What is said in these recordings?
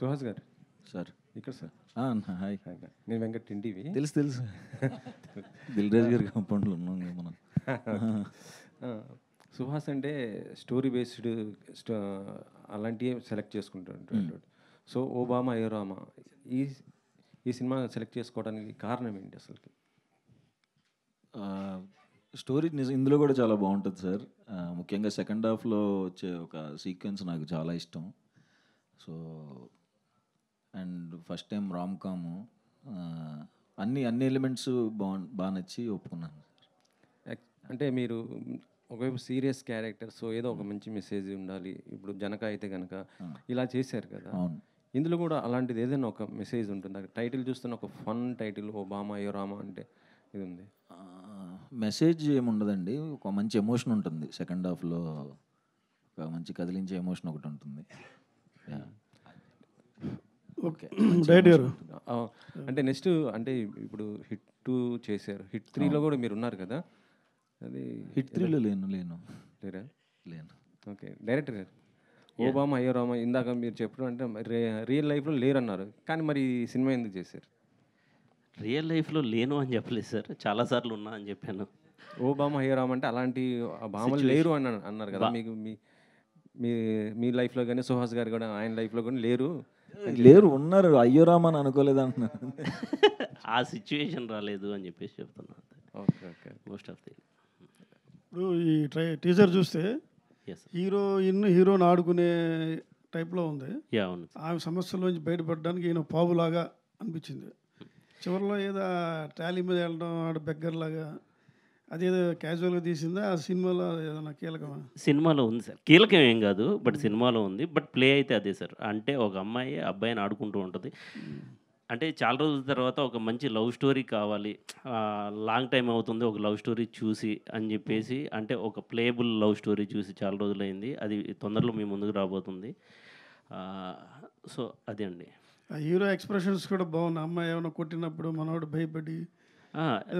సుహాస్ గారు సార్ ఇక్కడ sir. Hi. నేను వెంకట్ ఇంటివి. తెలుసు దిల్రాజ్ గారి కాంపౌండ్లో ఉన్నాం మనం. సుహాస్ అంటే స్టోరీ బేస్డ్ అలాంటివి సెలెక్ట్ చేసుకుంటుంటాడు. సో ఓబామా అయోరామా ఈ ఈ సినిమా సెలెక్ట్ చేసుకోవడానికి కారణం ఏంటి అసలుకి? స్టోరీ ఇందులో కూడా చాలా బాగుంటుంది సార్. ముఖ్యంగా సెకండ్ హాఫ్లో వచ్చే ఒక సీక్వెన్స్ నాకు చాలా ఇష్టం. So and first time Ram కాము, అన్ని ఎలిమెంట్స్ బాగా నచ్చి ఒప్పుకున్నాను. అంటే మీరు ఒకవైపు సీరియస్ క్యారెక్టర్, సో ఏదో ఒక మంచి మెసేజ్ ఉండాలి. ఇప్పుడు జనక అయితే కనుక ఇలా చేశారు కదా, ఇందులో కూడా అలాంటిది ఏదైనా ఒక మెసేజ్ ఉంటుంది. టైటిల్ చూస్తున్న ఒక ఫన్ టైటిల్ ఓబామా అయోరామా అంటే ఇది ఉంది. మెసేజ్ ఏముండదండి, ఒక మంచి ఎమోషన్ ఉంటుంది సెకండ్ హాఫ్లో. ఒక మంచి కదిలించే ఎమోషన్ ఒకటి ఉంటుంది. ఓకే డైరెక్ట్ గారు, అంటే నెక్స్ట్ అంటే ఇప్పుడు హిట్ 2 చేశారు, హిట్ 3లో కూడా మీరు ఉన్నారు కదా. అది హిట్ 3లో లేరా? లేను. ఓకే డైరెక్టర్ గారు, ఓబామా అయోరామా ఇందాక మీరు చెప్పడం అంటే రియల్ లైఫ్లో లేరన్నారు, కానీ మరి సినిమా ఎందుకు చేశారు? రియల్ లైఫ్లో లేను అని చెప్పలేదు సార్, చాలాసార్లు ఉన్నా అని చెప్పాను. ఓబామా అయోరామా అంటే అలాంటి భామలు లేరు అని అన్నారు కదా. మీకు మీ లైఫ్లో కానీ సుహాస్ గారు కూడా ఆయన లైఫ్లో కానీ లేరు, ఉన్నారు. అయ్యోరామా అని అనుకోలేదు అంటున్నారు. ఆ సిచ్యువేషన్ రాలేదు అని చెప్పేసి చెప్తున్నాను. Okay okay most of the ఇప్పుడు ఈ టీజర్ చూస్తే హీరోని ఆడుకునే టైప్లో ఉంది. అవును, ఆమె సమస్యలోంచి బయటపడడానికి ఈయన పావులాగా అనిపించింది. చివరిలో ఏదో ట్రాలీ మీద వెళ్ళడం ఆడ బెగ్గర్లాగా, అదేదో క్యాజువల్గా తీసిందా ఆ సినిమాలో ఏదైనా కీలకమా? సినిమాలో ఉంది సార్, కీలకం ఏం కాదు, బట్ సినిమాలో ఉంది. బట్ ప్లే అయితే అదే సార్. అంటే ఒక అమ్మాయి అబ్బాయిని ఆడుకుంటూ ఉంటుంది. అంటే చాలా రోజుల తర్వాత ఒక మంచి లవ్ స్టోరీ కావాలి, లాంగ్ టైం అవుతుంది ఒక లవ్ స్టోరీ చూసి అని చెప్పేసి, అంటే ఒక ప్లేయబుల్ లవ్ స్టోరీ చూసి చాలా రోజులైంది. అది తొందరలో మీ ముందుకు రాబోతుంది. సో అదే అండి. ఆ హీరో ఎక్స్ప్రెషన్స్ కూడా బాగున్నాయి. అమ్మాయి ఏమైనా కొట్టినప్పుడు మనోడు భయపడి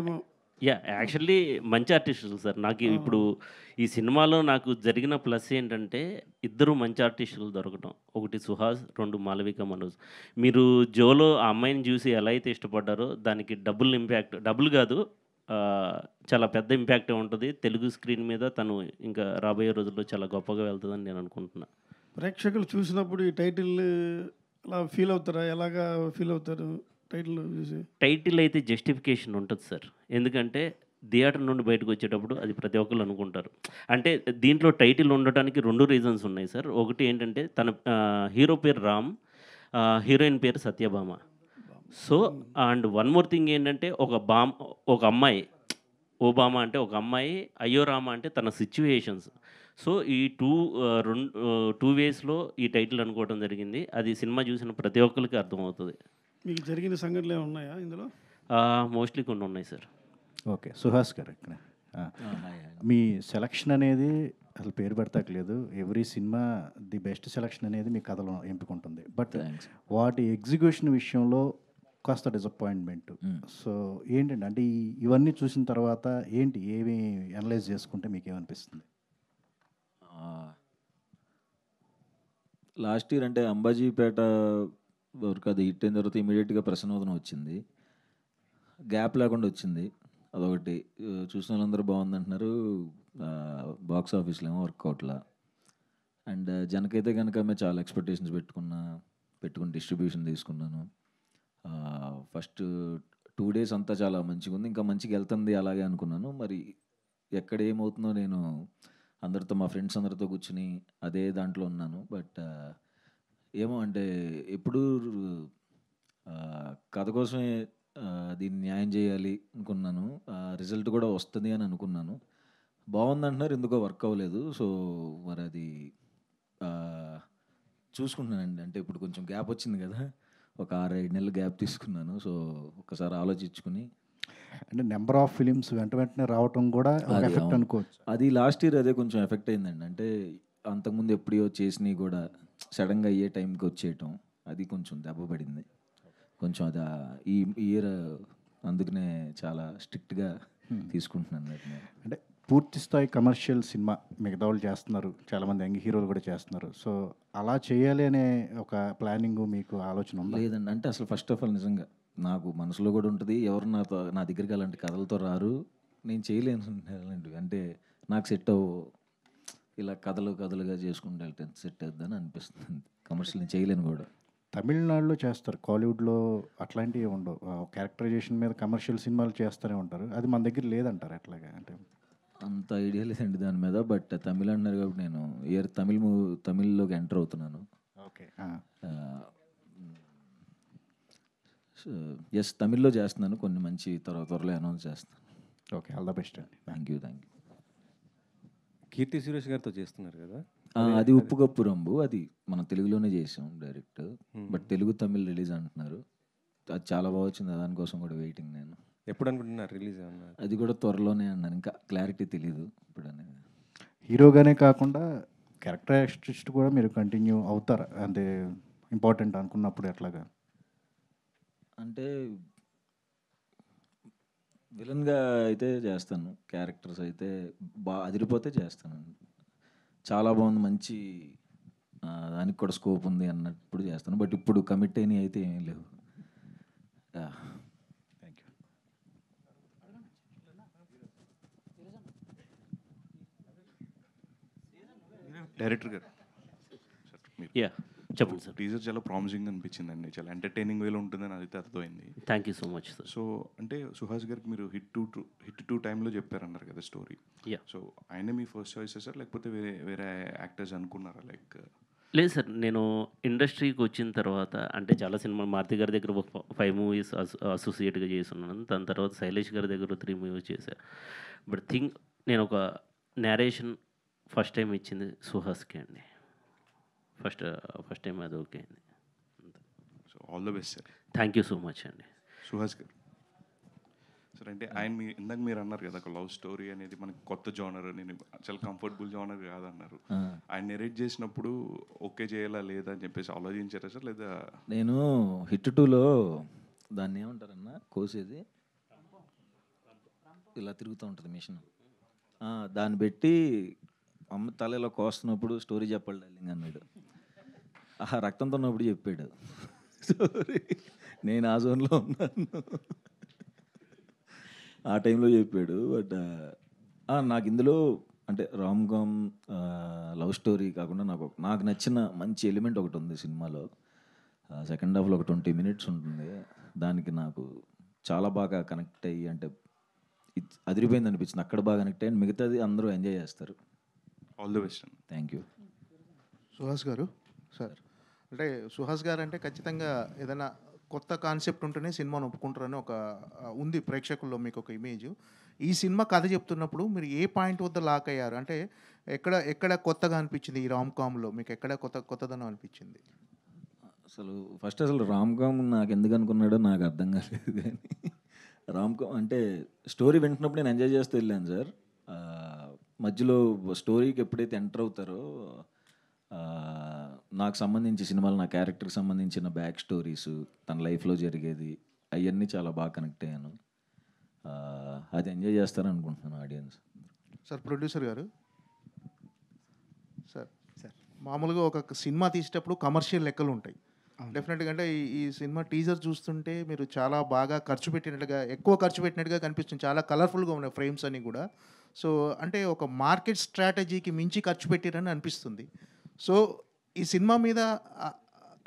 ఏమో. యాక్చువల్లీ మంచి ఆర్టిస్టులు సార్. నాకు ఇప్పుడు ఈ సినిమాలో నాకు జరిగిన ప్లస్ ఏంటంటే ఇద్దరు మంచి ఆర్టిస్టులు దొరకటం. ఒకటి సుహాస్, 2 మాలవిక మనోజ్. మీరు జోలో ఆ అమ్మాయిని చూసి ఎలా అయితే ఇష్టపడ్డారో దానికి డబుల్ ఇంపాక్ట్, డబుల్ కాదు చాలా పెద్ద ఇంపాక్ట్ ఉంటుంది తెలుగు స్క్రీన్ మీద. తను ఇంకా రాబోయే రోజుల్లో చాలా గొప్పగా వెళ్తుందని నేను అనుకుంటున్నాను. ప్రేక్షకులు చూసినప్పుడు ఈ టైటిల్ అలా ఫీల్ అవుతారా? ఎలాగా ఫీల్ అవుతారు టైటిల్ చూసి? టైటిల్ అయితే జస్టిఫికేషన్ ఉంటుంది సార్. ఎందుకంటే థియేటర్ నుండి బయటకు వచ్చేటప్పుడు అది ప్రతి ఒక్కరు అనుకుంటారు. అంటే దీంట్లో టైటిల్ ఉండటానికి 2 రీజన్స్ ఉన్నాయి సార్. ఒకటి ఏంటంటే తన హీరో పేరు రామ్, హీరోయిన్ పేరు Satyabhama. So and one more thing ఏంటంటే ఒక అమ్మాయి, ఓబామా అంటే ఒక అమ్మాయి, అయోరామా అంటే తన సిచ్యువేషన్స్. సో ఈ టూ వేస్లో ఈ టైటిల్ అనుకోవడం జరిగింది. అది సినిమా చూసిన ప్రతి ఒక్కరికి అర్థమవుతుంది. మీకు జరిగిన సంఘటనలు ఏమైనా ఉన్నాయా ఇందులో? మోస్ట్లీ కొన్ని ఉన్నాయి సార్. ఓకే సుహాస్ గారు, ఇక్కడ మీ సెలక్షన్ అనేది అసలు పేరు పెడతాకలేదు. Every cinema the best selection అనేది మీ కథలో ఎంపికంటుంది. బట్ వాటి ఎగ్జిక్యూషన్ విషయంలో కాస్త డిసప్పాయింట్మెంట్. సో ఏంటండి, అంటే ఇవన్నీ చూసిన తర్వాత ఏమి అనలైజ్ చేసుకుంటే మీకు ఏమనిపిస్తుంది? లాస్ట్ ఇయర్ అంటే అంబాజీపేట వరకు అది హిట్ అయిన తర్వాత ఇమీడియట్గా ప్రసన్నోదనం వచ్చింది. గ్యాప్ లేకుండా వచ్చింది. అదొకటి చూసిన వాళ్ళందరూ బాగుందంటున్నారు. బాక్స్ ఆఫీస్లో ఏమో వర్కౌట్లా. అండ్ జనకైతే కనుక మేము చాలా ఎక్స్పెక్టేషన్స్ పెట్టుకుని డిస్ట్రిబ్యూషన్ తీసుకున్నాను. ఫస్ట్ 2 days అంతా చాలా మంచిగా ఉంది, ఇంకా మంచిగా వెళ్తుంది అలాగే అనుకున్నాను. మరి ఎక్కడ ఏమవుతుందో నేను అందరితో, మా ఫ్రెండ్స్ అందరితో కూర్చుని అదే దాంట్లో ఉన్నాను. బట్ ఏమో అంటే ఎప్పుడు కథ కోసమే దీన్ని న్యాయం చేయాలి అనుకున్నాను. రిజల్ట్ కూడా వస్తుంది అని అనుకున్నాను. బాగుందంటున్నారు, ఎందుకో వర్క్ అవ్వలేదు. సో మరి అది చూసుకుంటున్నానండి. అంటే ఇప్పుడు కొంచెం గ్యాప్ వచ్చింది కదా, ఒక 6-7 నెలలు గ్యాప్ తీసుకున్నాను. సో ఒకసారి ఆలోచించుకుని, అంటే నెంబర్ ఆఫ్ ఫిలిమ్స్ వెంటనే రావటం కూడా ఎఫెక్ట్ అనుకోవచ్చు. అది లాస్ట్ ఇయర్ అదే కొంచెం ఎఫెక్ట్ అయిందండి. అంటే అంతకుముందు ఎప్పుడో చేసినవి కూడా సడన్గా అయ్యే టైంకి వచ్చేయటం, అది కొంచెం దెబ్బపడింది. కొంచెం అది ఈ ఇయర్ అందుకనే చాలా స్ట్రిక్ట్గా తీసుకుంటున్నాను. అంటే పూర్తి స్థాయి కమర్షియల్ సినిమా మిగతా వాళ్ళు చేస్తున్నారు, చాలామంది యంగ్ హీరోలు కూడా చేస్తున్నారు. సో అలా చేయాలి అనే ఒక ప్లానింగ్ మీకు ఆలోచన ఉందా? లేదండి, అంటే అసలు ఫస్ట్ ఆఫ్ ఆల్ నిజంగా నాకు మనసులో కూడా ఉంటుంది, ఎవరు నా దగ్గరికి అలాంటి కథలతో రారు, నేను చేయలేను అలాంటివి, అంటే నాకు సెట్ అవ్వు, ఇలా కథలుగా చేసుకుంటూ వెళ్తే సెట్ అవుద్దని అనిపిస్తుంది. కమర్షియల్ నేను చేయలేను కూడా. తమిళనాడులో చేస్తారు, కాలీవుడ్లో అట్లాంటివి ఉండవు. క్యారెక్టరైజేషన్ మీద కమర్షియల్ సినిమాలు చేస్తూనే ఉంటారు. అది మన దగ్గర లేదంటారు ఎట్లాగా? అంటే అంత ఐడియా లేదండి దాని మీద. బట్ తమిళ్ అన్నారు కాబట్టి నేను తమిళ్లోకి ఎంటర్ అవుతున్నాను. ఓకే. ఎస్, తమిళ్లో చేస్తున్నాను. కొన్ని మంచి త్వరలో అనౌన్స్ చేస్తాను. ఓకే, ఆల్ ద బెస్ట్ అండి. Thank you. కీర్తి సురేష్ గారితో చేస్తున్నారు కదా, అది ఉప్పు కప్పు రంబు, అది మనం తెలుగులోనే చేసాం direct. But Telugu Tamil release అంటున్నారు, అది చాలా బాగా వచ్చింది, దానికోసం కూడా వెయిటింగ్ నేను. ఎప్పుడు అనుకుంటున్నారు రిలీజ్ అన్నారు? అది కూడా త్వరలోనే అన్నారు, ఇంకా క్లారిటీ తెలీదు ఇప్పుడు అనేది. హీరోగానే కాకుండా క్యారెక్టర్ ఆర్టిస్ట్ కూడా మీరు కంటిన్యూ అవుతారా? అంటే ఇంపార్టెంట్ అనుకున్నప్పుడు ఎట్లాగా? అంటే విలన్గా అయితే చేస్తాను, క్యారెక్టర్స్ అయితే బాగా అదిరిపోతే చేస్తాను. చాలా బాగుంది, మంచి దానికి కూడా స్కోప్ ఉంది అన్నప్పుడు చేస్తాను. బట్ ఇప్పుడు కమిట్ అయినవి అయితే ఏమీ లేవు. Thank you. డైరెక్టర్ గారు యా, చెప్పండి సార్. టీజర్ చాలా ప్రామిసింగ్ అనిపించిందండి, చాలా ఎంటర్టైనింగ్ వేలో ఉంటుందని అయితే అర్థమైంది. Thank you so much sir. So అంటే సుహాస్ గారికి మీరు హిట్ టూ టైంలో చెప్పారన్నారు కదా స్టోరీ. యా. సో ఆయనే మీ ఫస్ట్ చాయిస్ సార్, లేకపోతే వేరే యాక్టర్స్ అనుకున్నారా? లైక్ లేదు సార్, నేను ఇండస్ట్రీకి వచ్చిన తర్వాత అంటే చాలా సినిమా మారుతి గారి దగ్గర 5 మూవీస్ అసోసియేట్గా చేస్తున్నాను. దాని తర్వాత శైలేష్ గారి దగ్గర 3 మూవీస్ చేశాను. బట్ నేను ఒక నేరేషన్ ఫస్ట్ టైం ఇచ్చింది సుహాస్కి అండి. ఫస్ట్ టైం అది ఓకే అయింది. So all the best sir. Thank you so much అండి. సుహాస్ గారు సార్, అంటే ఆయన ఇందాక మీరు అన్నారు కదా, ఒక లవ్ స్టోరీ అనేది మనకి కొత్త జానర్, నేను చాలా కంఫర్టబుల్ జానర్ కాదన్నారు. ఆయన నెరేట్ చేసినప్పుడు ఓకే చేయాలా లేదా అని చెప్పేసి ఆలోచించారా సార్? లేదా నేను హిట్ 2లో దాన్ని ఏమంటారన్నా కోసేది ఇలా తిరుగుతూ ఉంటుంది మిషన్, దాన్ని పెట్టి అమ్మ తల ఇలా కోస్తున్నప్పుడు స్టోరీ చెప్పాలి డార్లింగ్ అన్నాడు. రక్తంతో ఉన్నప్పుడు చెప్పాడు స్టోరీ, నేను ఆ జోన్లో ఉన్నాను, ఆ టైంలో చెప్పాడు. బట్ నాకు ఇందులో అంటే రామ్ కామ్ లవ్ స్టోరీ కాకుండా నాకు నచ్చిన మంచి ఎలిమెంట్ ఒకటి ఉంది సినిమాలో. సెకండ్ హాఫ్లో ఒక 20 minutes ఉంటుంది, దానికి నాకు చాలా బాగా కనెక్ట్ అయ్యి, అంటే అదిరిపోయింది అనిపించింది. అక్కడ బాగా కనెక్ట్ అయ్యి, మిగతాది అందరూ ఎంజాయ్ చేస్తారు. All the best. Thank you. Suhas గారు సార్, అంటే సుహాస్ గారు అంటే ఖచ్చితంగా ఏదైనా కొత్త కాన్సెప్ట్ ఉంటేనే సినిమాను ఒప్పుకుంటారని ఒక ఉంది ప్రేక్షకుల్లో మీకు ఒక ఇమేజ్. ఈ సినిమా కథ చెప్తున్నప్పుడు మీరు ఏ పాయింట్ వద్ద లాక్ అయ్యారు? అంటే ఎక్కడ కొత్తగా అనిపించింది ఈ రామ్ కామ్లో మీకు? ఎక్కడ కొత్తదనం అనిపించింది? అసలు రామ్ కామ్ నాకు ఎందుకు అనుకున్నాడో నాకు అర్థం కాలేదు. కానీ రామ్ కామ్ అంటే స్టోరీ వింటున్నప్పుడు నేను ఎంజాయ్ చేస్తూ వెళ్ళాను సార్. మధ్యలో స్టోరీకి ఎప్పుడైతే ఎంటర్ అవుతారో నాకు సంబంధించి సినిమాలు, నా క్యారెక్టర్కి సంబంధించిన బ్యాక్ స్టోరీస్, తన లైఫ్లో జరిగేది, అవన్నీ చాలా బాగా కనెక్ట్ అయ్యాను. అది ఎంజాయ్ చేస్తారని అనుకుంటున్నాను ఆడియన్స్. సార్ ప్రొడ్యూసర్ గారు సార్, మామూలుగా ఒక సినిమా తీసేటప్పుడు కమర్షియల్ లెక్కలు ఉంటాయి డెఫినెట్గా. అంటే ఈ సినిమా టీజర్ చూస్తుంటే మీరు చాలా బాగా ఎక్కువ ఖర్చు పెట్టినట్టుగా కనిపిస్తుంది. చాలా కలర్ఫుల్గా ఉన్నాయి ఫ్రేమ్స్ అన్నీ కూడా. సో అంటే ఒక మార్కెట్ స్ట్రాటజీకి మించి ఖర్చు పెట్టారని అనిపిస్తుంది. సో ఈ సినిమా మీద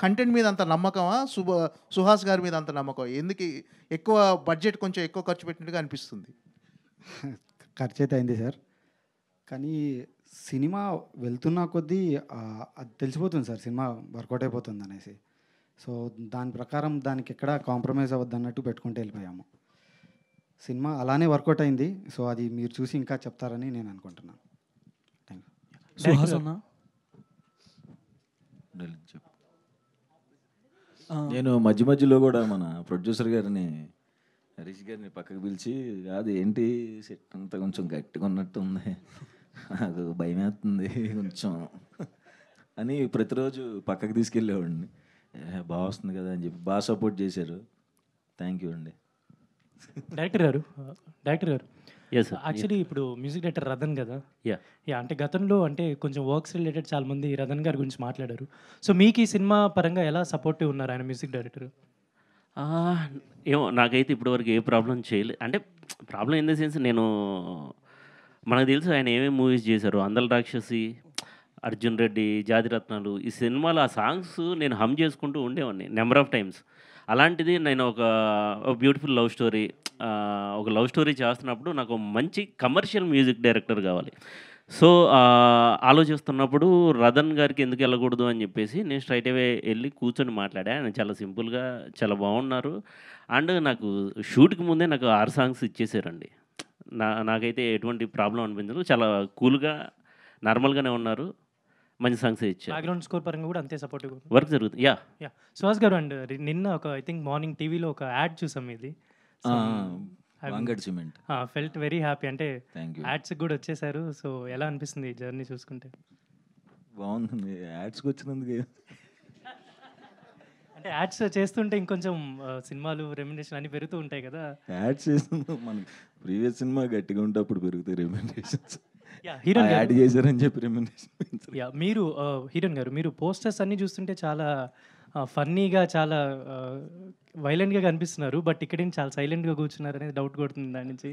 కంటెంట్ మీద అంత నమ్మకమా, సుహాస్ గారి మీద అంత నమ్మకం? ఎందుకు ఎక్కువ బడ్జెట్ కొంచెం ఎక్కువ ఖర్చు పెట్టినట్టుగా అనిపిస్తుంది? ఖర్చు అయితే అయింది సార్, కానీ సినిమా వెళ్తున్న కొద్దీ అది తెలిసిపోతుంది సార్, సినిమా వర్కౌట్ అయిపోతుంది అనేసి. సో దాని ప్రకారం దానికి ఎక్కడ కాంప్రమైజ్ అవ్వద్దు అన్నట్టు పెట్టుకుంటూ వెళ్ళిపోయాము. సినిమా అలానే వర్కౌట్ అయింది. సో అది మీరు చూసి ఇంకా చెప్తారని నేను అనుకుంటున్నాను. Thank you. సుహాస్ అన్న, నేను మధ్యలో కూడా మన ప్రొడ్యూసర్ గారిని, హరీష్ గారిని పక్కకు పిలిచి, అది ఏంటి సెట్ అంతా కొంచెం గట్టిగా ఉన్నట్టు ఉంది, నాకు భయం వేస్తుంది కొంచెం అని ప్రతిరోజు పక్కకు తీసుకెళ్ళేవాడిని. బాగా వస్తుంది కదా అని చెప్పి బాగా సపోర్ట్ చేశారు. థ్యాంక్ యూ అండి. డైరెక్టర్ గారు Yes, sir. యాక్చువల్లీ ఇప్పుడు మ్యూజిక్ డైరెక్టర్ రతన్ కదా. Yeah. యా అంటే గతంలో అంటే కొంచెం వర్క్స్ రిలేటెడ్ చాలా మంది రతన్ గారి గురించి మాట్లాడారు. సో మీకు ఈ సినిమా పరంగా ఎలా సపోర్టివ్ ఉన్నారు ఆయన మ్యూజిక్ డైరెక్టర్? ఏమో నాకైతే ఇప్పటివరకు ఏ ప్రాబ్లం చేయలేదు. అంటే ప్రాబ్లం ఇన్ ద సెన్స్ నేను మనకు తెలుసు ఆయన ఏమేమి మూవీస్ చేశారు. అందల రాక్షసి, అర్జున్ రెడ్డి, జాతిరత్నాలు, ఈ సినిమాలో ఆ సాంగ్స్ నేను హమ్ చేసుకుంటూ ఉండేవాడిని నెంబర్ ఆఫ్ టైమ్స్. అలాంటిది నేను ఒక బ్యూటిఫుల్ లవ్ స్టోరీ, ఒక లవ్ స్టోరీ చేస్తున్నప్పుడు నాకు మంచి కమర్షియల్ మ్యూజిక్ డైరెక్టర్ కావాలి. సో ఆలోచిస్తున్నప్పుడు రతన్ గారికి ఎందుకు వెళ్ళకూడదు అని చెప్పేసి నేను స్ట్రైట్ అవే వెళ్ళి కూర్చొని మాట్లాడా. ఆయన చాలా సింపుల్గా చాలా బాగున్నారు. అండ్ నాకు షూట్కి ముందే నాకు 6 సాంగ్స్ ఇచ్చేసారండి. నాకైతే ఎటువంటి ప్రాబ్లం అనిపించదు. చాలా కూల్గా నార్మల్గానే ఉన్నారు. మంచి సాంగ్స్ ఇచ్చారు. బ్యాక్గ్రౌండ్ స్కోర్ పరంగా కూడా అంతే సపోర్టివ్ వర్క్ జరుగుతుంది. యా సుహాస్ గారు, అండ్ నిన్న ఒక ఐ థింక్ మార్నింగ్ టీవీలో ఒక యాడ్ చూసాం ఇది. వంగడ్ సిమెంట్. Felt very happy. అంటే థ్యాంక్ యూ. యాడ్స్కి కూడా వచ్చేసారు. సో ఎలా అనిపిస్తుంది ఈ జర్నీ చూసుకుంటే? బాగుంది యాడ్స్కి వచ్చినందుకు. అంటే యాడ్స్ చేస్తుంటే ఇంకొంచెం సినిమాలు రెమ్యునరేషన్ అన్ని పెరుగుతూ ఉంటాయి కదా. యాడ్స్ చేస్తున్నాం మనకి ప్రీవియస్ సినిమా గట్టిగా ఉంటే అప్పుడు పెరుగుతాయి రెమ్యునరేషన్స్. హీరోయిన్ యాడ్ చేశారని చెప్పి రెమ్యునరేషన్. మీరు హీరోయిన్ గారు, మీరు పోస్టర్స్ అన్నీ చూస్తుంటే చాలా ఫన్నీగా, చాలా వైలెంట్గా కనిపిస్తున్నారు. బట్ ఇక్కడేం చాలా సైలెంట్గా కూర్చున్నారు అనేది డౌట్ కొడుతుంది దాని నుంచి.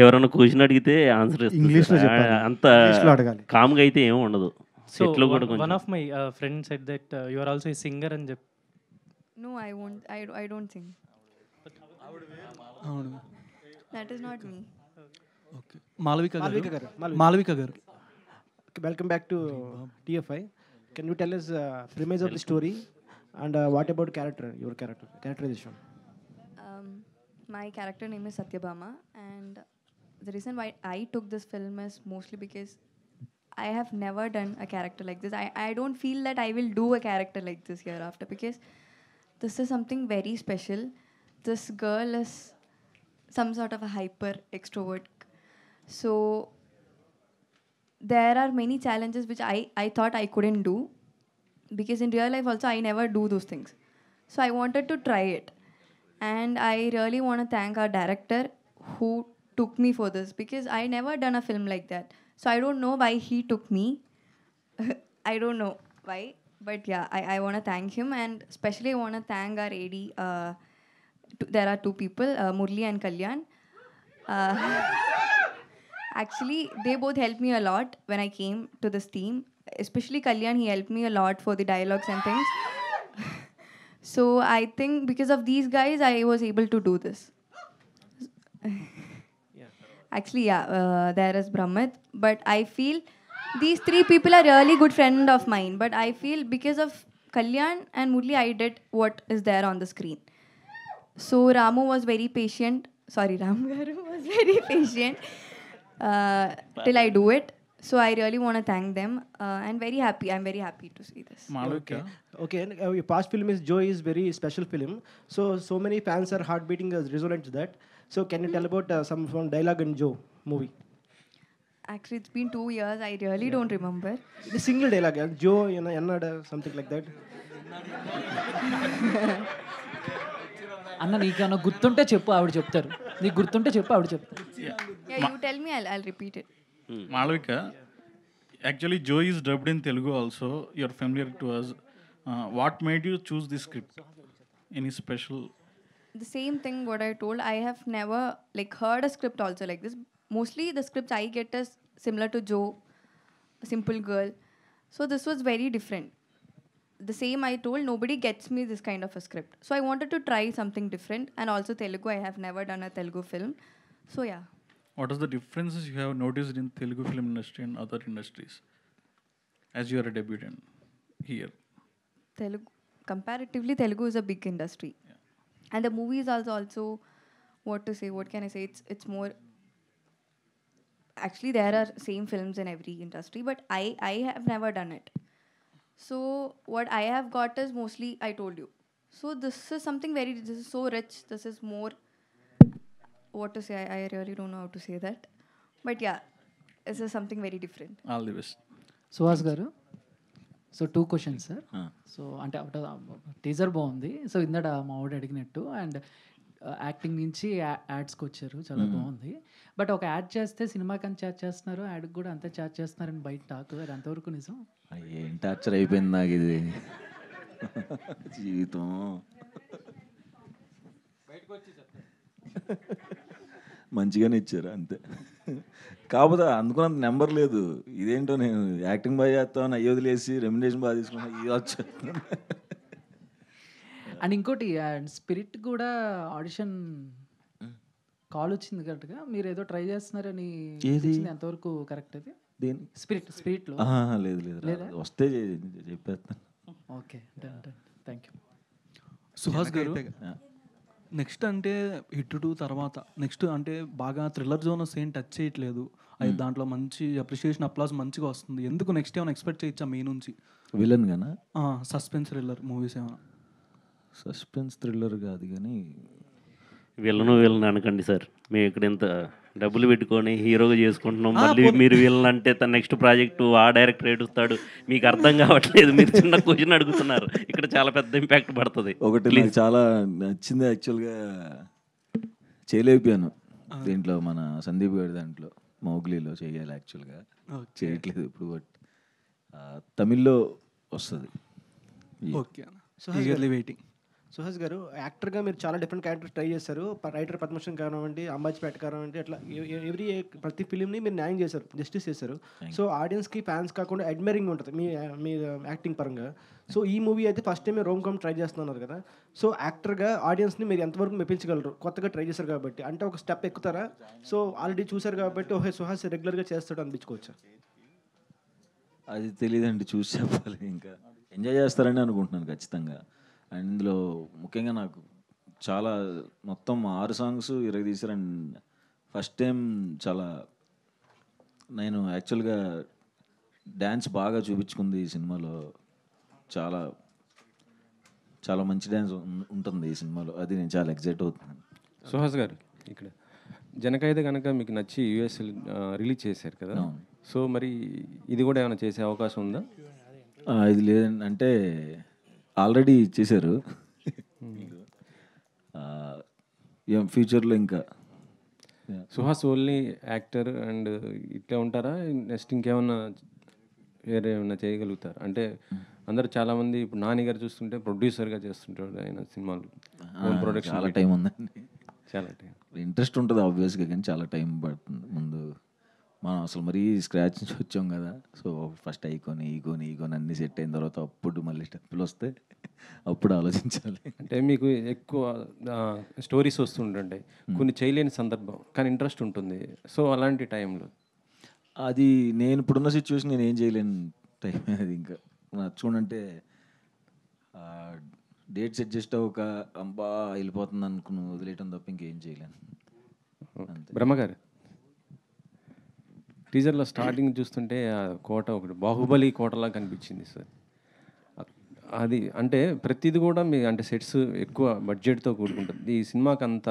ఎవరైనా క్వశ్చన్ అడిగితే ఆన్సర్ ఇంగ్లీష్లో ఇస్తుంది. చెప్పాలి. అంత ఇంగ్లీష్లో అడగాలి. కామ్గా అయితే ఏమి ఉండదు. సో సెట్లో కూడా వన్ కొంచెం of my friend said that you are also a singer అని చెప్పి. No, I won't. I don't sing. That is not me. Okay. Malavika garu. Welcome back to TFI. Can you tell us premise of the story and what about your characterization? My character name is Satyabhama, and the reason why I took this film is mostly because I have never done a character like this. I don't feel that I will do a character like this hereafter, because this is something very special. This girl is some sort of a hyper extrovert. So there are many challenges which I thought I couldn't do, because in real life also I never do those things. So I wanted to try it. And I really want to thank our director who took me for this, because I never done a film like that. So I don't know why he took me. I don't know why. But yeah, I want to thank him, and especially I want to thank our AD. There are 2 people, Murli and Kalyan. Actually, they both helped me a lot when I came to this team. Especially Kalyan, he helped me a lot for the dialogues and things. So I think because of these guys, I was able to do this. Actually, yeah, there is Brahmat. But I feel these 3 people are really good friends of mine. But I feel because of Kalyan and Murli, I did what is there on the screen. So Ramu was very patient. Sorry, Ram Garu was very patient till I do it. So I really want to thank them, and very happy. I'm very happy to see this. Malavika. Okay. Your past film is Joy is very special film. So many fans are heart beating as resonant to that. So can you tell about some from dialogue in Joe movie? Actually, it's been 2 years. I really don't remember. The single dialogue, Joe, something like that. అన్న నీకన్నా గుర్తుంటే చెప్పు, ఆవిడ చెప్తారు. నీకు గుర్తుంటే చెప్పు, ఆవిడ చెప్తారు. Yeah, you tell me, I'll repeat it. Malavika, actually Joe is dubbed in Telugu also. You're familiar to us. What made you choose this script? Any special? The same thing what I told. I have never heard a script also like this. Mostly the scripts I get is similar to Joe, a simple girl. So this was very different. The same I told, nobody gets me this kind of a script. So I wanted to try something different, and also Telugu. I have never done a Telugu film. So yeah. What are the differences you have noticed in Telugu film industry and other industries as you are a debutant here? Comparatively, Telugu is a big industry. Yeah. And the movies also, what can I say? It's more... Actually, there are same films in every industry, but I have never done it. So what I have got is mostly, I told you. So this is something this is so rich. This is more... What to say? I really don't know how to say that. But yeah, this is something very different. All the best. Suhas గారు, so 2 questions sir. So అంటే teaser బాగుంది. So ఇందట మా వాడు అడిగినట్టు, and acting నుంచి యాడ్స్కి వచ్చారు, చాలా బాగుంది. బట్ ఒక యాడ్ చేస్తే సినిమాకి అంత ఛార్జ్ చేస్తున్నారు, యాడ్కి కూడా అంతే ఛార్జ్ చేస్తున్నారని బయట టాక్, అది అంతవరకు నిజం? ఏం టార్చర్ అయిపోయింది నాకు ఇది జీవితం. మంచిగానే ఇచ్చారు అంతే. కాకపోతే అనుకున్నంత నెంబర్ లేదు. ఇదేంటో నేను యాక్టింగ్ బాగా చేస్తాను అయ్యి వదిలేసి రెమ్యునరేషన్ బాగా తీసుకున్నాను, ఇది వచ్చేస్తున్నాను. అండ్ ఇంకోటి స్పిరిట్ కూడా ఆడిషన్ కాల్ వచ్చింది కరెక్ట్గా, మీరు ఏదో ట్రై చేస్తున్నారని. ఏది? ఎంతవరకు కరెక్ట్ అది? దేని? స్పిరిట్లో లేదు లేదు, వస్తే చెప్పేస్తాను. Okay, done done, thank you. Suhas గారు, నెక్స్ట్ అంటే హిట్ 2 తర్వాత నెక్స్ట్ అంటే బాగా థ్రిల్లర్ జోనర్స్ ఏం టచ్ చేయట్లేదు, అది దాంట్లో మంచి అప్రిషియేషన్ అప్లాస్ మంచిగా వస్తుంది. ఎందుకు నెక్స్ట్ ఏమైనా ఎక్స్పెక్ట్ చేయొచ్చా మీ నుంచి? విలన్ గానా? సస్పెన్స్ థ్రిల్లర్ మూవీస్ ఏమైనా? సస్పెన్స్ థ్రిల్లర్ కాదు కానీ విలన్ అనకండి సార్, మేము ఇక్కడ ఇంత డబ్బులు పెట్టుకొని హీరోగా చేసుకుంటున్నాం, మళ్ళీ మీరు విలన్ అంటే తన నెక్స్ట్ ప్రాజెక్టు ఆ డైరెక్టర్ ఏడుస్తాడు, మీకు అర్థం కావట్లేదు. మీరు చిన్న క్వశ్చన్ అడుగుతున్నారు, ఇక్కడ చాలా పెద్ద ఇంపాక్ట్ పడుతుంది. ఒకటి నాకు చాలా నచ్చింది, యాక్చువల్గా చేయలేకపోయాను దీంట్లో, మన సందీప్ గారి దాంట్లో మౌగ్లీలో చేయాలి, యాక్చువల్గా చేయట్లేదు ఇప్పుడు. బట్ తమిళ్లో వస్తుంది. Okay, eagerly waiting. సుహాస్ గారు, యాక్టర్గా మీరు చాలా డిఫరెంట్ క్యారెక్టర్స్ ట్రై చేశారు. రైటర్ పద్మశ్రీ కానివ్వండి, అంబాజీపేట కానివ్వండి, అట్లా ప్రతి ఫిలింని మీరు న్యాయం చేశారు, జస్టిస్ చేశారు. సో ఆడియన్స్కి ఫ్యాన్స్ కాకుండా అడ్మైరింగ్ ఉంటుంది మీ యాక్టింగ్ పరంగా. సో ఈ మూవీ అయితే first time rom com try చేస్తున్నారు కదా, సో యాక్టర్గా ఆడియన్స్ని మీరు ఎంతవరకు మెప్పించగలరు? కొత్తగా ట్రై చేశారు కాబట్టి, అంటే ఒక స్టెప్ ఎక్కుతారా? సో ఆల్రెడీ చూశారు కాబట్టి ఓహే సుహాస్ రెగ్యులర్గా చేస్తాడు అనిపించుకోవచ్చా? అది తెలియదండి, చూసి చెప్పాలి. ఇంకా ఎంజాయ్ చేస్తారని అనుకుంటున్నాను ఖచ్చితంగా. అండ్ ఇందులో ముఖ్యంగా నాకు చాలా మొత్తం 6 సాంగ్స్ తీశారు. అండ్ ఫస్ట్ టైం చాలా నేను యాక్చువల్గా డ్యాన్స్ బాగా చూపించుకుంది ఈ సినిమాలో. చాలా చాలా మంచి డ్యాన్స్ ఉంటుంది ఈ సినిమాలో, అది నేను చాలా ఎక్సైట్ అవుతున్నాను. సుహాస్ గారు, ఇక్కడ జనకైతే కనుక మీకు నచ్చి యూఎస్ రిలీజ్ చేశారు కదా, సో మరి ఇది కూడా ఏమైనా చేసే అవకాశం ఉందా? ఇది లేదండి, అంటే ఆల్రెడీ చేశారు. ఫ్యూచర్లో ఇంకా సుహాస్ ఓన్లీ యాక్టర్ అండ్ ఇట్లా ఉంటారా? నెక్స్ట్ ఇంకేమన్నా వేరే ఏమన్నా చేయగలుగుతారు? అంటే అందరూ చాలామంది ఇప్పుడు నాని గారు చూస్తుంటే ప్రొడ్యూసర్గా చేస్తుంటాడు ఆయన సినిమాలు, ప్రొడక్షన్. చాలా టైం ఉందండి, చాలా టైం, ఇంట్రెస్ట్ ఉంటుంది ఆబ్వియస్గా, కానీ చాలా టైం పడుతుంది. ముందు మనం అసలు మరీ స్క్రాచ్ నుంచి వచ్చాం కదా, సో ఫస్ట్ ఈగోని అన్నీ సెట్ అయిన తర్వాత అప్పుడు మళ్ళీ స్టెప్పులు వస్తే అప్పుడు ఆలోచించాలి. అంటే మీకు ఎక్కువ స్టోరీస్ వస్తుంటుంటాయి, కొన్ని చేయలేని సందర్భం కానీ ఇంట్రెస్ట్ ఉంటుంది, సో అలాంటి టైంలో అది నేను ఇప్పుడున్న సిచ్యువేషన్ నేను ఏం చేయలేను టైం అది. ఇంకా చూడంటే డేట్స్ అడ్జస్ట్ అవ్వక అంబా వెళ్ళిపోతుంది అనుకుని వదిలేయటం తప్ప ఇంకేం చేయలేను. బ్రహ్మగారు, టీజర్లో స్టార్టింగ్ చూస్తుంటే ఆ కోట ఒకటి బాహుబలి కోటలా కనిపించింది సార్. అది అంటే ప్రతిది కూడా మీ అంటే సెట్స్ ఎక్కువ బడ్జెట్తో కూడుకుంటుంది. ఈ సినిమాకి అంత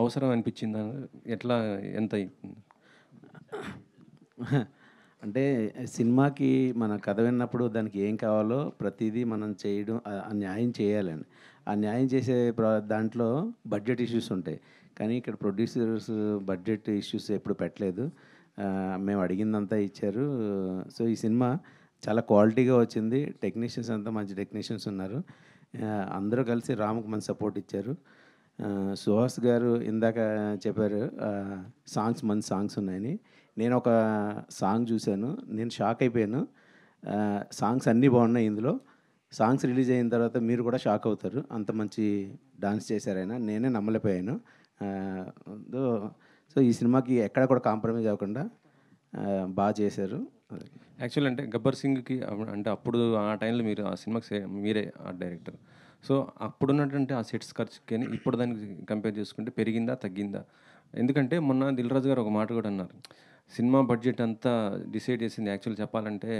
అవసరం అనిపించిందా? ఎట్లా, ఎంత? అంటే సినిమాకి మన కథ విన్నప్పుడు దానికి ఏం కావాలో ప్రతిదీ మనం చేయడం, ఆ న్యాయం చేయాలని. ఆ న్యాయం చేసే దాంట్లో బడ్జెట్ ఇష్యూస్ ఉంటాయి, కానీ ఇక్కడ ప్రొడ్యూసర్స్ బడ్జెట్ ఇష్యూస్ ఎప్పుడు పెట్టలేదు. మేము అడిగిందంతా ఇచ్చారు. సో ఈ సినిమా చాలా క్వాలిటీగా వచ్చింది. టెక్నీషియన్స్ అంతా మంచి టెక్నీషియన్స్ ఉన్నారు. అందరూ కలిసి రాముకు మంచి సపోర్ట్ ఇచ్చారు. సుహాస్ గారు ఇందాక చెప్పారు మంచి సాంగ్స్ ఉన్నాయని. నేను ఒక సాంగ్ చూశాను, నేను షాక్ అయిపోయాను. సాంగ్స్ అన్నీ బాగున్నాయి ఇందులో. సాంగ్స్ రిలీజ్ అయిన తర్వాత మీరు కూడా షాక్ అవుతారు, అంత మంచి డాన్స్ చేశారైనా. నేనే నమ్మలేకపోయాను. సో ఈ సినిమాకి ఎక్కడ కూడా కాంప్రమైజ్ అవ్వకుండా బాగా చేశారు. యాక్చువల్ అంటే గబ్బర్ సింగ్కి అంటే అప్పుడు ఆ టైంలో మీరు ఆ సినిమాకి మీరే ఆ డైరెక్టర్, సో అప్పుడున్నటువంటి ఆ సెట్స్ ఖర్చుకి ఇప్పుడు దానికి కంపేర్ చేసుకుంటే పెరిగిందా తగ్గిందా? ఎందుకంటే మొన్న దిల్ రాజు గారు ఒక మాట కూడా అన్నారు, సినిమా బడ్జెట్ అంతా డిసైడ్ చేసింది యాక్చువల్ చెప్పాలంటే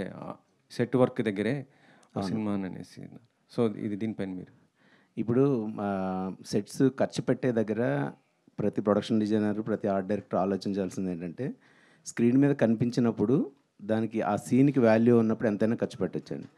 సెట్ వర్క్ దగ్గరే సినిమా అనేసి. సో ఇది దీనిపైన మీరు ఇప్పుడు సెట్స్ ఖర్చు పెట్టే దగ్గర ప్రతి ప్రొడక్షన్ డిజైనర్, ప్రతి ఆర్ట్ డైరెక్టర్ ఆలోచించాల్సింది ఏంటంటే స్క్రీన్ మీద కనిపించినప్పుడు దానికి ఆ సీన్కి వాల్యూ ఉన్నప్పుడు ఎంతైనా ఖర్చు పెట్టచ్చండి.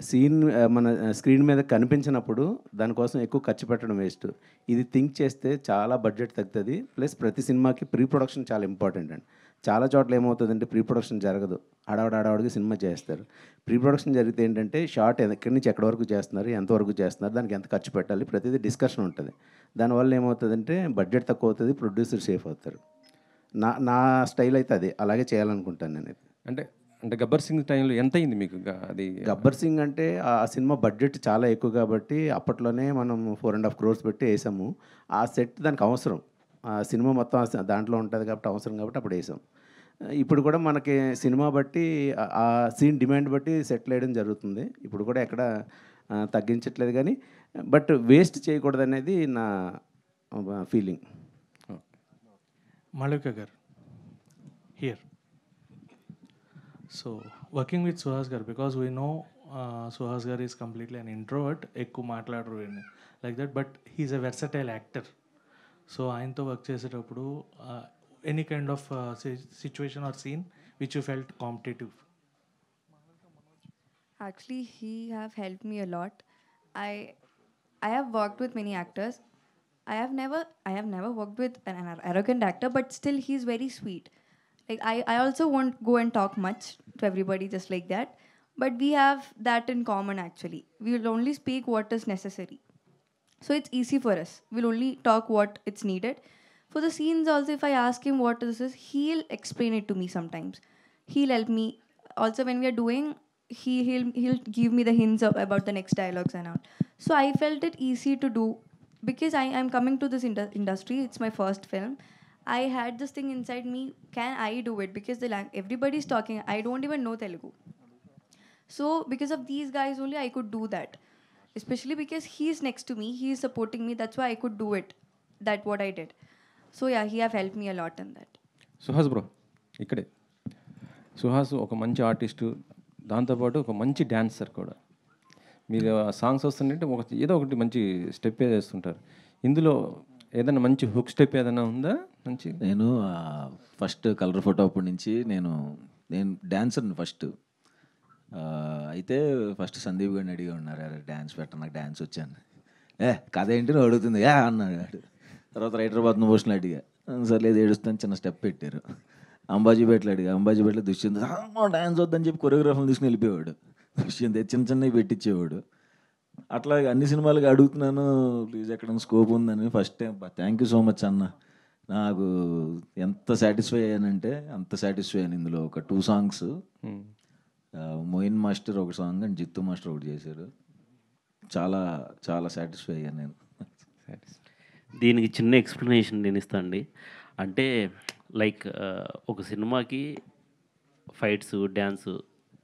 సీన్ మన స్క్రీన్ మీద కనిపించినప్పుడు దానికోసం ఎక్కువ ఖర్చు పెట్టడం వేస్ట్. ఇది థింక్ చేస్తే చాలా బడ్జెట్ తగ్గుతుంది. ప్లస్ ప్రతి సినిమాకి ప్రీ ప్రొడక్షన్ చాలా ఇంపార్టెంట్ అండి. చాలా చోట్ల ఏమవుతుందంటే ప్రీ ప్రొడక్షన్ జరగదు, ఆడవాడికి సినిమా చేస్తారు. ప్రీ ప్రొడక్షన్ జరిగితే ఏంటంటే షార్ట్ ఎక్కడి నుంచి ఎక్కడి వరకు చేస్తున్నారు, ఎంతవరకు చేస్తున్నారు, దానికి ఎంత ఖర్చు పెట్టాలి, ప్రతిదీ డిస్కషన్ ఉంటుంది. దానివల్ల ఏమవుతుందంటే బడ్జెట్ తక్కువ అవుతుంది, ప్రొడ్యూసర్ సేఫ్ అవుతారు. నా స్టైల్ అయితే అది అలాగే చేయాలనుకుంటాను నేను. అంటే అంటే గబ్బర్ సింగ్ టైంలో ఎంత అయింది మీకు అది? గబ్బర్ సింగ్ అంటే ఆ సినిమా బడ్జెట్ చాలా ఎక్కువ కాబట్టి అప్పట్లోనే మనం 4.5 crores పెట్టి వేసాము. ఆ సెట్ దానికి అవసరం, ఆ సినిమా మొత్తం దాంట్లో ఉంటుంది కాబట్టి అవసరం కాబట్టి అప్పుడు వేసాం. ఇప్పుడు కూడా మనకి సినిమా బట్టి ఆ సీన్ డిమాండ్ బట్టి సెటిల్ వేయడం జరుగుతుంది. ఇప్పుడు కూడా ఎక్కడ తగ్గించట్లేదు కానీ, బట్ వేస్ట్ చేయకూడదు అనేది నా ఫీలింగ్. మాళవిక గారు here. So working with Suhas గారు, బికాస్ వీ నో సుహాస్ గారు ఈజ్ కంప్లీట్లీ అన్ ఇంట్రోవర్ట్, ఎక్కువ మాట్లాడరు like that, but he's a versatile actor. So ఆయనతో వర్క్ చేసేటప్పుడు any kind of situation or scene which you felt competitive? Actually, he have helped me a lot. I have worked with many actors. I have never worked with an arrogant actor, but still he's very sweet. Like I also won't go and talk much to everybody just like that. But we have that in common actually. We will only speak what is necessary. So it's easy for us. We'll only talk what it's needed. For the scenes also, if I ask him what this is, he'll explain it to me sometimes. He'll help me. Also when we are doing, he'll give me the hints about the next dialogues and all. So I felt it easy to do because I'm coming to this industry. It's my first film. I had this thing inside me, can I do it? Because everybody's talking, I don't even know Telugu. So because of these guys only I could do that. Especially because he's next to me, he's supporting me, that's why I could do it. That what I did. So yeah, he have helped me a lot in that. Suhas bro ఇక్కడే. సుహాస్ ఒక మంచి artist, దాంతోపాటు ఒక మంచి dancer కూడా. మీరు songs వస్తుంటే ఏదో ఒకటి మంచి స్టెప్ వేస్తుంటారు. ఇందులో ఏదైనా మంచి హుక్ స్టెప్ ఏదైనా ఉందా మంచి? నేను ఫస్ట్ కలర్ ఫోటో అప్పటి నుంచి నేను డ్యాన్సర్ని ఫస్ట్. అయితే ఫస్ట్ సందీప్ గారిని అడిగి ఉన్నారు, అరే డ్యాన్స్ పెట్ట, నాకు డ్యాన్స్ వచ్చాను. కథ ఏంటి నువ్వు అడుగుతుంది అన్నాడు. తర్వాత రైటర్ బాత్న పోస్టులు అడిగా, సర్లేదు ఏడుస్తాను, చిన్న స్టెప్ పెట్టారు. అంబాజీపేటలో అడిగా, అంబాజీపేటలో దుష్యంత్ డ్యాన్స్ వద్దని చెప్పి కొరియోగ్రాఫర్ని తీసుకుని వెళ్ళిపోయాడు. దుష్యంత్ చిన్న చిన్నవి పెట్టించేవాడు. అట్లా అన్ని సినిమాలకి అడుగుతున్నాను, ప్లీజ్ ఎక్కడ స్కోప్ ఉందని. First time thank you so much అన్న. నాకు ఎంత సాటిస్ఫై అయ్యానంటే అంత సాటిస్ఫై అయ్యాను. ఇందులో ఒక 2 songs, మోయిన్ మాస్టర్ ఒక సాంగ్ అండ్ జిత్తు మాస్టర్ ఒకటి చేశారు. చాలా చాలా సాటిస్ఫై అయ్యాను నేను. దీనికి చిన్న ఎక్స్ప్లెనేషన్ నేను ఇస్తాను అండి. అంటే లైక్ ఒక సినిమాకి ఫైట్స్, డ్యాన్స్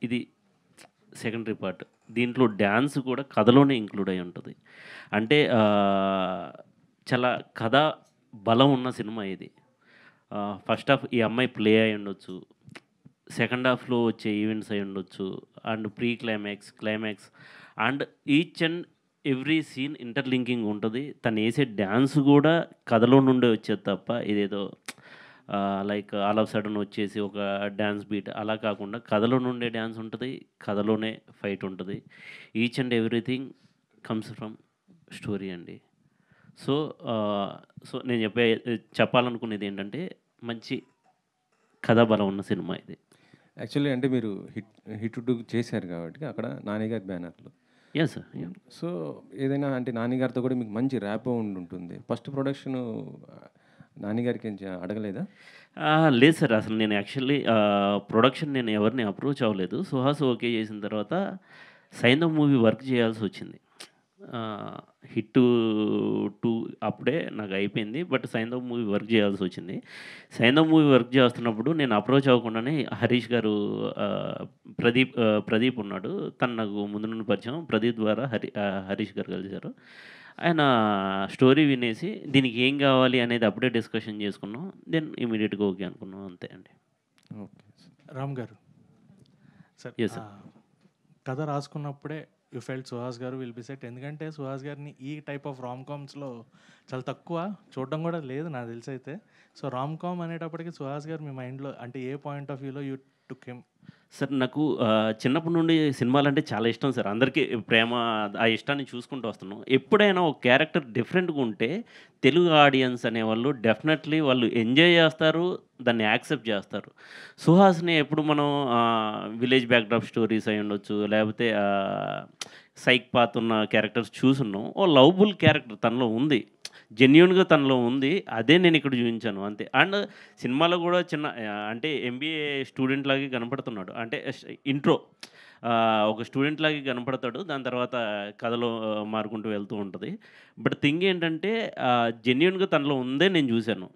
ఇది సెకండరీ పార్ట్. దీంట్లో డ్యాన్స్ కూడా కథలోనే ఇంక్లూడ్ అయి ఉంటుంది. అంటే చాలా కథ బలం ఉన్న సినిమా ఇది. ఫస్ట్ హాఫ్ ఈ అమ్మాయి ప్లే అయి ఉండొచ్చు, సెకండ్ హాఫ్లో వచ్చే ఈవెంట్స్ అయి ఉండొచ్చు, and pre climax and each and every scene interlinking ఉంటుంది. తను వేసే డ్యాన్స్ కూడా కథలో నుండే వచ్చేది తప్ప ఇదేదో లైక్ ఆల్ ఆఫ్ సడన్ వచ్చేసి ఒక డ్యాన్స్ బీట్ అలా కాకుండా కథలో నుండే డ్యాన్స్ ఉంటుంది, కథలోనే ఫైట్ ఉంటుంది. Each and everything comes from story అండి. సో నేను చెప్పాలనుకునేది ఏంటంటే మంచి కథా బలం ఉన్న సినిమా ఇది. యాక్చువల్లీ అంటే మీరు హిట్ 2 చేశారు కాబట్టి అక్కడ నానిగారి బ్యానర్లో. Yes sir. సో ఏదైనా అంటే నానిగారితో కూడా మీకు మంచి ర్యాపో ఉంటుంది. ఫస్ట్ ప్రొడక్షన్ నానిగారికి అడగలేదా? లేదు సార్, అసలు నేను యాక్చువల్లీ ప్రొడక్షన్ నేను ఎవరిని అప్రోచ్ అవ్వలేదు. సుహాస్ ఓకే చేసిన తర్వాత సైంధవ్ మూవీ వర్క్ చేయాల్సి వచ్చింది. హిట్ 2 అప్పుడే నాకు అయిపోయింది, బట్ సైంధవ్ మూవీ వర్క్ చేయాల్సి వచ్చింది. సైంధవ్ మూవీ వర్క్ చేస్తున్నప్పుడు నేను అప్రోచ్ అవ్వకుండానే హరీష్ గారు, ప్రదీప్ ఉన్నాడు, తను నాకు ముందు నుండి పరిచయం. ప్రదీప్ ద్వారా హరీష్ గారు కలిశారు. ఆయన స్టోరీ వినేసి దీనికి ఏం కావాలి అనేది అప్పుడే డిస్కషన్ చేసుకున్నాం. దెన్ ఇమీడియట్గా ఓకే అనుకున్నాం, అంతే అండి. ఓకే రామ్ గారు సార్, ఎస్ సార్. కథ రాసుకున్నప్పుడే యూ ఫెల్ట్ సుహాస్ గారు విల్ బి సెట్. ఎందుకంటే సుహాస్ గారిని ఈ టైప్ ఆఫ్ రామ్ కామ్స్లో చాలా తక్కువ చూడడం కూడా లేదు నాకు తెలిసి అయితే. సో రామ్ కామ్ అనేటప్పటికి సుహాస్ గారు మీ మైండ్లో అంటే ఏ పాయింట్ ఆఫ్ వ్యూలో యూ టుక్ హిమ్ సార్ నాకు చిన్నప్పటి నుండి సినిమాలంటే చాలా ఇష్టం సార్. అందరికీ ప్రేమ ఆ ఇష్టాన్ని చూసుకుంటూ వస్తున్నాం. ఎప్పుడైనా ఒక క్యారెక్టర్ డిఫరెంట్‌గా ఉంటే తెలుగు ఆడియన్స్ అనేవాళ్ళు డెఫినెట్‌లీ వాళ్ళు ఎంజాయ్ చేస్తారు. దాన్ని యాక్సెప్ట్ చేస్తారు. సుహాస్‌ని ఎప్పుడు మనం విలేజ్ బ్యాక్‌డ్రాప్ స్టోరీస్ అయ్యుండొచ్చు. లేకపోతే సైక్‌పాత్ ఉన్న క్యారెక్టర్స్ చూసున్నాం. ఓ లవబుల్ క్యారెక్టర్ తనలో ఉంది. జెన్యూన్‌గా తనలో ఉంది. అదే నేను ఇక్కడ చూయించాను అంతే. అండ్ సినిమాలో కూడా చిన్న అంటే ఎంబీఏ స్టూడెంట్ లాగే కనపడుతున్నాడు. అంటే ఇంట్రో ఒక స్టూడెంట్ లాగే కనపడతాడు. దాని తర్వాత కథలో మారుకుంటూ వెళ్తూ ఉంటది. బట్ థింగ్ ఏంటంటే జెన్యూన్‌గా తనలో ఉందే నేను చూశాను.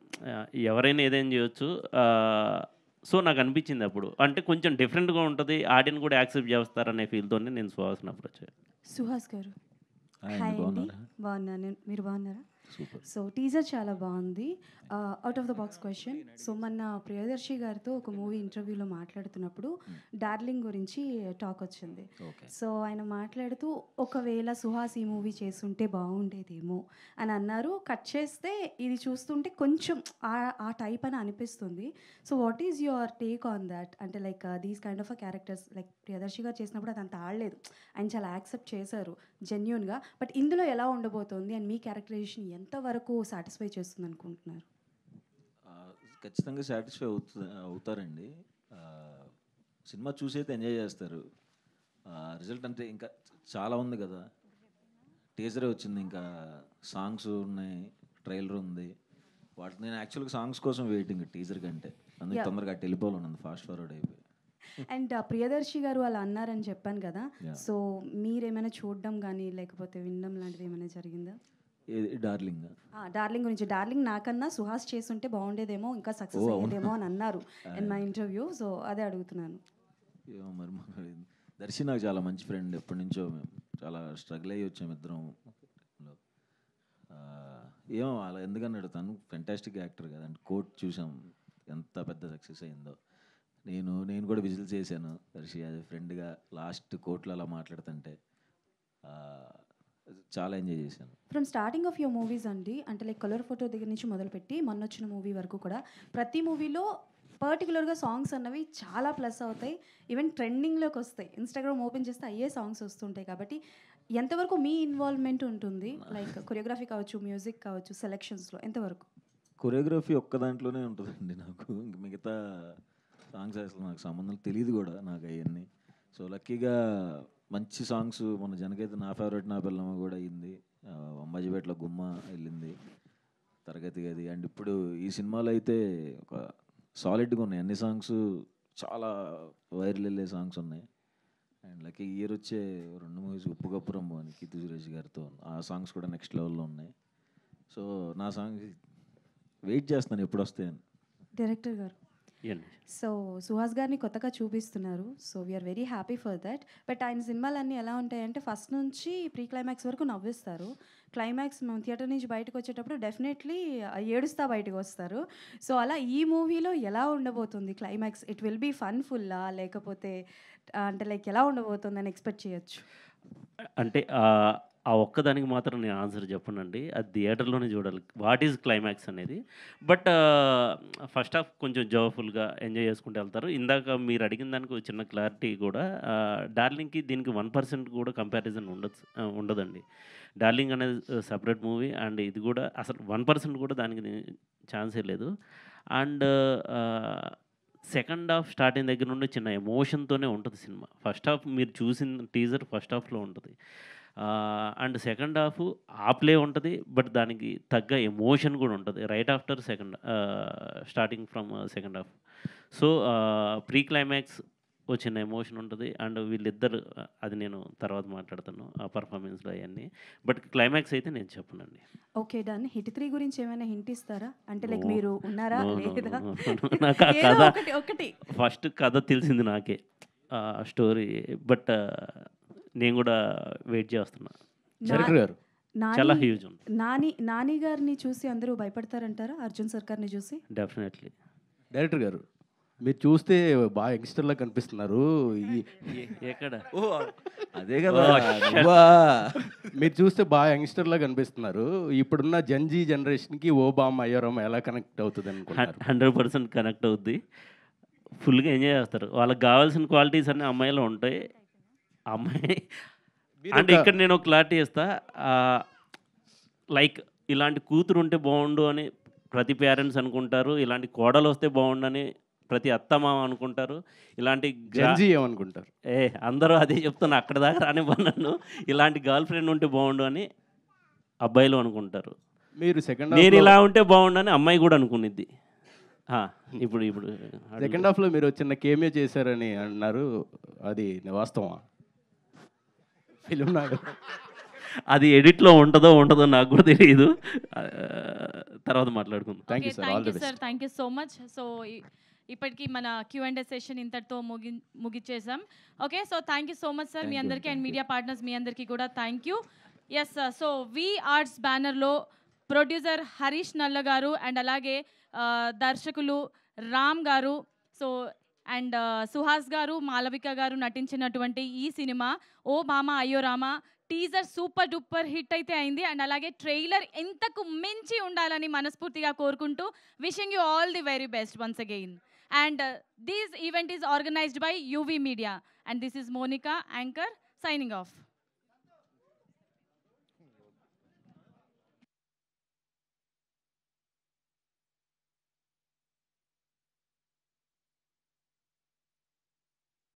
ఎవరైనా ఏదైనా చేయొచ్చు. సో నాకు అనిపించింది అప్పుడు. అంటే కొంచెం డిఫరెంట్‌గా ఉంటది. ఆడియన్స్ కూడా యాక్సెప్ట్ చేస్తారనే ఫీల్‌తోనే నేను సుహాస్‌ని అప్రోచ్ అయ్యాను. సుహాస్ గారు హాయ్ హాయ్ అండి, అండి. బాగున్నారా? బాగున్నాను. మీరు బాగున్నారా? సూపర్. సో టీజర్ చాలా బాగుంది. Out of the box question. So మొన్న ప్రియదర్శి గారితో ఒక మూవీ ఇంటర్వ్యూలో మాట్లాడుతున్నప్పుడు డార్లింగ్ గురించి టాక్ వచ్చింది. ఓకే. సో ఆయన మాట్లాడుతూ ఒకవేళ సుహాస్ ఈ మూవీ చేస్తుంటే బాగుండేదేమో అని అన్నారు. కట్ చేస్తే ఇది చూస్తుంటే కొంచెం ఆ టైప్ అని అనిపిస్తుంది. So what is your take on that? అంటే like these kind of uh characters like Priyadarshi garu చేసినప్పుడు అది అంత ఆడలేదు. ఆయన చాలా యాక్సెప్ట్ చేశారు జెన్యూన్గా. బట్ ఇందులో ఎలా ఉండబోతోంది అండ్ మీ క్యారెక్టరైజేషన్ ఎంతవరకు సాటిస్ఫై చేస్తుంది అనుకుంటున్నారు? ఖచ్చితంగా సాటిస్ఫై అవుతారండి. సినిమా చూసి అయితే ఎంజాయ్ చేస్తారు. రిజల్ట్ అంటే ఇంకా చాలా ఉంది కదా. టీజరే వచ్చింది, ఇంకా సాంగ్స్ ఉన్నాయి, ట్రైలర్ ఉంది. వాటి నేను యాక్చువల్గా సాంగ్స్ కోసం వెయిటింగ్ టీజర్ కంటే. అందుకే Yeah. తొందరగా వెళ్ళిపోవాలన్నది, ఫాస్ట్ ఫార్వర్డ్ అయిపోయి. అండ్ ప్రియదర్శి గారు అలా అన్నారని చెప్పాను కదా. Yeah. సో మీరేమైనా చూడడం కానీ లేకపోతే వినడం లాంటిది ఏమైనా జరిగిందా? డార్లింగ్ డార్లింగ్ గురించి. డార్లింగ్ నాకన్నా సుహాస్ చేస్తుంటే బాగుండేదేమో, ఇంకా సక్సెస్ అయ్యేదేమో అని అన్నారు ఇన్ మై ఇంటర్వ్యూ. సో అదే అడుగుతున్నాను. ఏమో మరి దర్శి నాకు చాలా మంచి ఫ్రెండ్. ఎప్పటి నుంచో మేము చాలా స్ట్రగుల్ అయ్యి వచ్చాము ఇద్దరం. ఏమో అలా ఎందుకన్నాడు, తను ఫెంటాస్టిక్ యాక్టర్ కదా. అంటే కోట్ చూసాం ఎంత పెద్ద సక్సెస్ అయిందో. నేను కూడా విజిల్ చేశాను దర్శి యాజ్ ఫ్రెండ్గా. లాస్ట్ కోర్టులో అలా మాట్లాడుతుంటే చాలా ఎంజాయ్ చేశాను. From starting of your movies అండి, అంటే లైక్ కలర్ ఫోటో దగ్గర నుంచి మొదలుపెట్టి మొన్న వచ్చిన మూవీ వరకు కూడా ప్రతి మూవీలో పర్టికులర్గా సాంగ్స్ అన్నవి చాలా ప్లస్ అవుతాయి. ఈవెన్ ట్రెండింగ్లోకి వస్తాయి. ఇన్స్టాగ్రామ్ ఓపెన్ చేస్తే అయ్యే సాంగ్స్ వస్తుంటాయి. కాబట్టి ఎంతవరకు మీ ఇన్వాల్వ్మెంట్ ఉంటుంది? లైక్ కొరియోగ్రఫీ కావచ్చు, మ్యూజిక్ కావచ్చు, సెలెక్షన్స్లో ఎంతవరకు? కొరియోగ్రఫీ ఒక్క దాంట్లోనే ఉంటుందండి నాకు. ఇంక మిగతా సాంగ్స్ అసలు నాకు సంబంధం తెలియదు కూడా నాకు అవన్నీ. సో లక్కీగా మంచి సాంగ్స్ మన జనకైతే నా ఫేవరెట్ నా పిల్లమ్మ కూడా అయింది. అంబాజీపేటలో గుమ్మ వెళ్ళింది, తరగతి గది. అండ్ ఇప్పుడు ఈ సినిమాలో అయితే ఒక సాలిడ్గా ఉన్నాయి అన్ని సాంగ్స్. చాలా వైరల్ వెళ్ళే సాంగ్స్ ఉన్నాయి. అండ్ లక్కీ ఇయర్ వచ్చే 2 మూవీస్ ఉప్పు కప్పురం అని కీర్తి సురేష్ గారితో, ఆ సాంగ్స్ కూడా నెక్స్ట్ లెవెల్లో ఉన్నాయి. సో నా సాంగ్స్ వెయిట్ చేస్తున్నాను ఎప్పుడు వస్తాయని. డైరెక్టర్ గారు, సో సుహాస్ గారిని కొత్తగా చూపిస్తున్నారు. So we are very happy for that. But ఆయన సినిమాలన్నీ ఎలా ఉంటాయంటే ఫస్ట్ నుంచి ప్రీ క్లైమాక్స్ వరకు నవ్విస్తారు. క్లైమాక్స్ మేము థియేటర్ నుంచి బయటకు వచ్చేటప్పుడు డెఫినెట్లీ ఏడుస్తా బయటకు వస్తారు. సో అలా ఈ మూవీలో ఎలా ఉండబోతుంది క్లైమాక్స్? ఇట్ విల్ బీ ఫన్ఫుల్లా లేకపోతే అంటే లైక్ ఎలా ఉండబోతుంది అని ఎక్స్పెక్ట్ చేయొచ్చు? అంటే ఆ ఒక్కదానికి మాత్రం నేను ఆన్సర్ చెప్పనండి. అది థియేటర్లోనే చూడాలి వాట్ ఈజ్ క్లైమాక్స్ అనేది. బట్ ఫస్ట్ హాఫ్ కొంచెం జోఫుల్గా ఎంజాయ్ చేసుకుంటూ వెళ్తారు. ఇందాక మీరు అడిగిన దానికి చిన్న క్లారిటీ కూడా, డార్లింగ్కి దీనికి 1% కూడా కంపారిజన్ ఉండదండి. డార్లింగ్ అనేది సపరేట్ మూవీ. అండ్ ఇది కూడా అసలు 1% కూడా దానికి ఛాన్సే లేదు. అండ్ సెకండ్ హాఫ్ స్టార్టింగ్ దగ్గర నుండి చిన్న ఎమోషన్తోనే ఉంటుంది సినిమా. ఫస్ట్ హాఫ్ మీరు చూసిన టీజర్ ఫస్ట్ హాఫ్లో ఉంటుంది. అండ్ సెకండ్ హాఫ్ ఆ ప్లే ఉంటుంది. బట్ దానికి తగ్గ ఎమోషన్ కూడా ఉంటుంది right after starting from second half. So pre climax వచ్చిన ఎమోషన్ ఉంటుంది. అండ్ వీళ్ళిద్దరు అది నేను తర్వాత మాట్లాడతాను ఆ పర్ఫార్మెన్స్లో అవన్నీ. బట్ క్లైమాక్స్ అయితే నేను చెప్పనండి. Okay done. హిట్ 3 గురించి ఏమైనా హింట్ ఇస్తారా? అంటే లైక్ మీరు ఉన్నారా లేదా? నాకు ఆ ఏదో కథ ఒకటి ఫస్ట్ కథ తెలిసింది నాకే, స్టోరీ. బట్ నేను కూడా వెయిట్ చేస్తున్నా. డైరెక్టర్ గారు చాలా హ్యూజ్ ఉంది. నాని గారిని చూసి అందరూ భయపడతారంటారా? అర్జున్ సర్కార్ని చూసి? డెఫినెట్లీ. డైరెక్టర్ గారు మీరు చూస్తే బాగా యంగ్స్టర్లా కనిపిస్తున్నారు. ఎక్కడ? అదే కదా, మీరు చూస్తే బాగా యంగ్స్టర్లా కనిపిస్తున్నారు. ఇప్పుడున్న జెన్జీ జనరేషన్కి ఓబామా అయ్యారామా ఎలా కనెక్ట్ అవుతుంది అనుకుంటున్నారు? 100% కనెక్ట్ అవుద్ది. ఫుల్గా ఎంజాయ్ చేస్తారు. వాళ్ళకి కావాల్సిన క్వాలిటీస్ అన్నీ అమ్మాయిలో ఉంటాయి. అమ్మాయి అంటే ఇక్కడ నేను ఒక క్లారిటీ ఇస్తా. లైక్ ఇలాంటి కూతురు ఉంటే బాగుండు అని ప్రతి పేరెంట్స్ అనుకుంటారు. ఇలాంటి కోడలు వస్తే బాగుండు అని ప్రతి అత్తమామ అనుకుంటారు. ఇలాంటి అనుకుంటారు. అందరూ అదే చెప్తున్నా, అక్కడ దాకా రానివ్వను. ఇలాంటి గర్ల్ ఫ్రెండ్ ఉంటే బాగుండు అని అబ్బాయిలు అనుకుంటారు. మీరు నేను ఇలా ఉంటే బాగుండు అని అమ్మాయి కూడా అనుకునిద్ది. ఇప్పుడు సెకండ్ హాఫ్లో మీరు చిన్న కేమియో చేశారని అన్నారు, అది వాస్తవా? ఫిలిం నాకు అది ఎడిట్లో ఉంటుందో నాకు కూడా తెలియదు. తర్వాత మాట్లాడుకుందాం. Thank you sir, all the best. Sir, thank you so much. So ఇప్పటికీ మన Q&A సెషన్ ఇంతటితో ముగిచ్చేసాం. Okay, so thank you so much sir మీ అందరికీ, అండ్ మీడియా పార్ట్నర్స్ మీ అందరికీ కూడా thank you. Yes sir, so V Arts బ్యానర్లో ప్రొడ్యూసర్ హరీష్ నల్ల గారు అండ్ అలాగే దర్శకులు రామ్ గారు, సో అండ్ సుహాస్ గారు, మాలవిక గారు నటించినటువంటి ఈ సినిమా ఓ మామ అయ్యో Rama teaser super duper hit అయితే అయింది. అండ్ అలాగే ట్రైలర్ ఎంతకు మించి ఉండాలని మనస్ఫూర్తిగా కోరుకుంటూ wishing you all the very best once again. And this event is organized by UV Media, and this is Monica, anchor, signing off.